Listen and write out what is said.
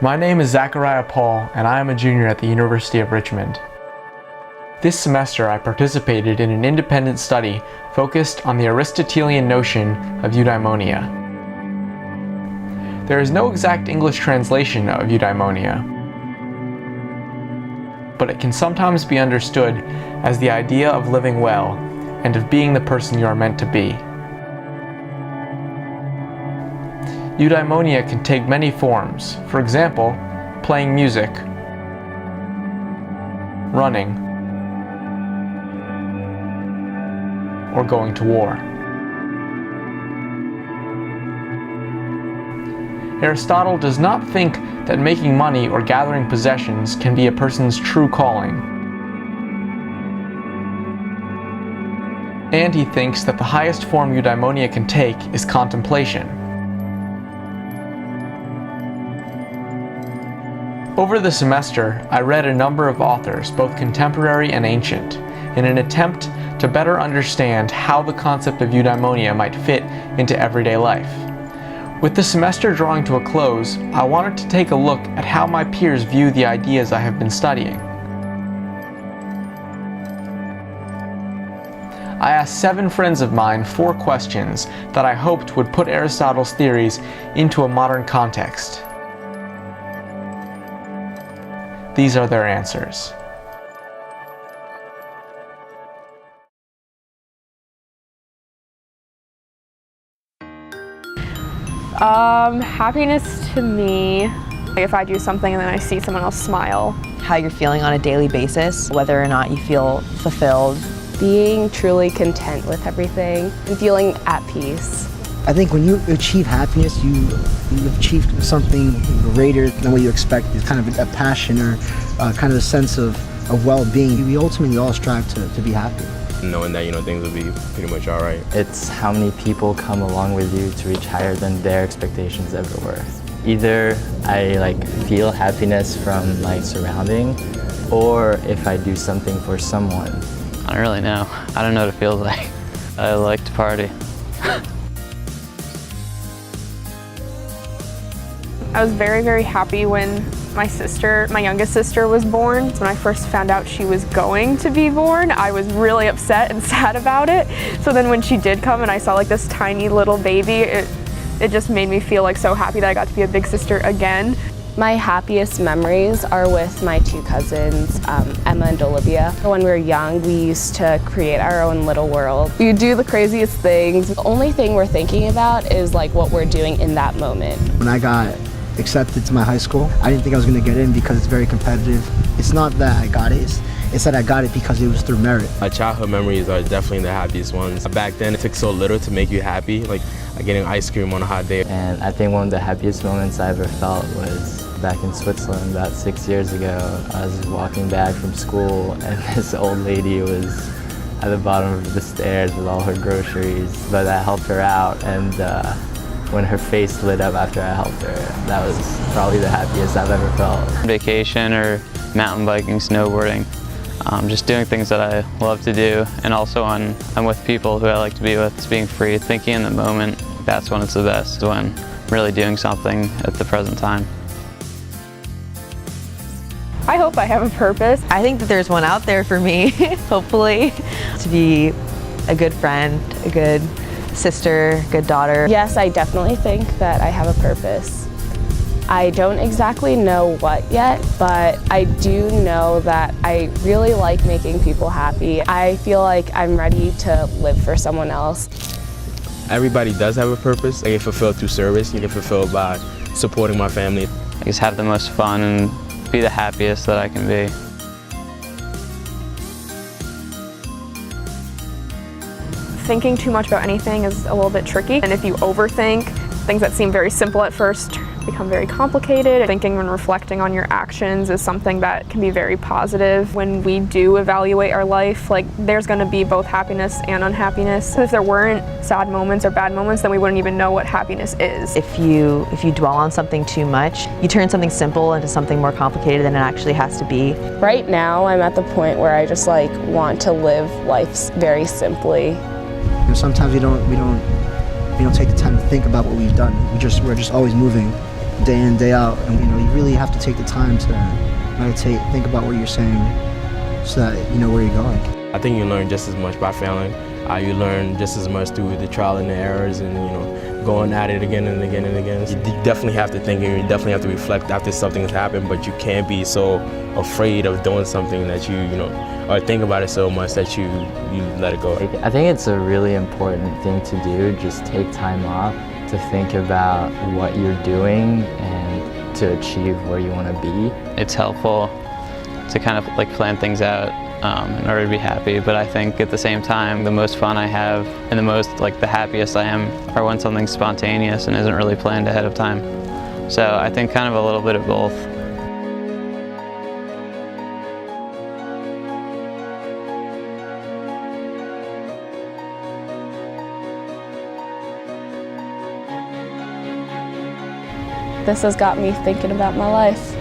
My name is Zachariah Paul, and I am a junior at the University of Richmond. This semester I participated in an independent study focused on the Aristotelian notion of eudaimonia. There is no exact English translation of eudaimonia, but it can sometimes be understood as the idea of living well and of being the person you are meant to be. Eudaimonia can take many forms. For example, playing music, running, or going to war. Aristotle does not think that making money or gathering possessions can be a person's true calling. And he thinks that the highest form eudaimonia can take is contemplation. Over the semester, I read a number of authors, both contemporary and ancient, in an attempt to better understand how the concept of eudaimonia might fit into everyday life. With the semester drawing to a close, I wanted to take a look at how my peers view the ideas I have been studying. I asked 7 friends of mine 4 questions that I hoped would put Aristotle's theories into a modern context. These are their answers. Happiness to me, if I do something and then I see someone else smile. How you're feeling on a daily basis, whether or not you feel fulfilled. Being truly content with everything and feeling at peace. I think when you achieve happiness, you've achieved something greater than what you expect. It's kind of a passion or kind of a sense of well-being. We ultimately all strive to be happy. Knowing that, things will be pretty much all right. It's how many people come along with you to reach higher than their expectations ever were. Either I feel happiness from my surrounding, or if I do something for someone. I don't really know. I don't know what it feels like. I like to party. I was very, very happy when my youngest sister was born. When I first found out she was going to be born, I was really upset and sad about it. So then when she did come and I saw this tiny little baby, it just made me feel so happy that I got to be a big sister again. My happiest memories are with my 2 cousins, Emma and Olivia. When we were young, we used to create our own little world. We do the craziest things. The only thing we're thinking about is what we're doing in that moment. When I got accepted to my high school, I didn't think I was going to get in because it's very competitive. It's not that I got it, it's that I got it because it was through merit. My childhood memories are definitely the happiest ones. Back then, it took so little to make you happy, like getting ice cream on a hot day. And I think one of the happiest moments I ever felt was back in Switzerland about 6 years ago. I was walking back from school and this old lady was at the bottom of the stairs with all her groceries, but I helped her out, and when her face lit up after I helped her, that was probably the happiest I've ever felt. Vacation or mountain biking, snowboarding, just doing things that I love to do, and also I'm with people who I like to be with. It's being free, thinking in the moment. That's when it's the best, when I'm really doing something at the present time. I hope I have a purpose. I think that there's one out there for me, hopefully, to be a good friend, a good sister, good daughter. Yes, I definitely think that I have a purpose. I don't exactly know what yet, but I do know that I really like making people happy. I feel like I'm ready to live for someone else. Everybody does have a purpose. I get fulfilled through service. I get fulfilled by supporting my family. I just have the most fun and be the happiest that I can be. Thinking too much about anything is a little bit tricky, and if you overthink, things that seem very simple at first become very complicated. Thinking and reflecting on your actions is something that can be very positive. When we do evaluate our life, there's going to be both happiness and unhappiness. If there weren't sad moments or bad moments, then we wouldn't even know what happiness is. If you dwell on something too much, you turn something simple into something more complicated than it actually has to be. Right now, I'm at the point where I just want to live life very simply. Sometimes we don't take the time to think about what we've done. We're just always moving. day in, day out, and you really have to take the time to meditate, think about what you're saying, so that you know where you're going. I think you learn just as much by failing. You learn just as much through the trial and the errors, and going at it again and again and again. You definitely have to think, and you definitely have to reflect after something has happened, but you can't be so afraid of doing something that or think about it so much that you let it go. I think it's a really important thing to do, just take time off to think about what you're doing and to achieve where you want to be. It's helpful to kind of plan things out in order to be happy, but I think at the same time the most fun I have and the happiest I am are when something's spontaneous and isn't really planned ahead of time. So I think kind of a little bit of both. This has got me thinking about my life.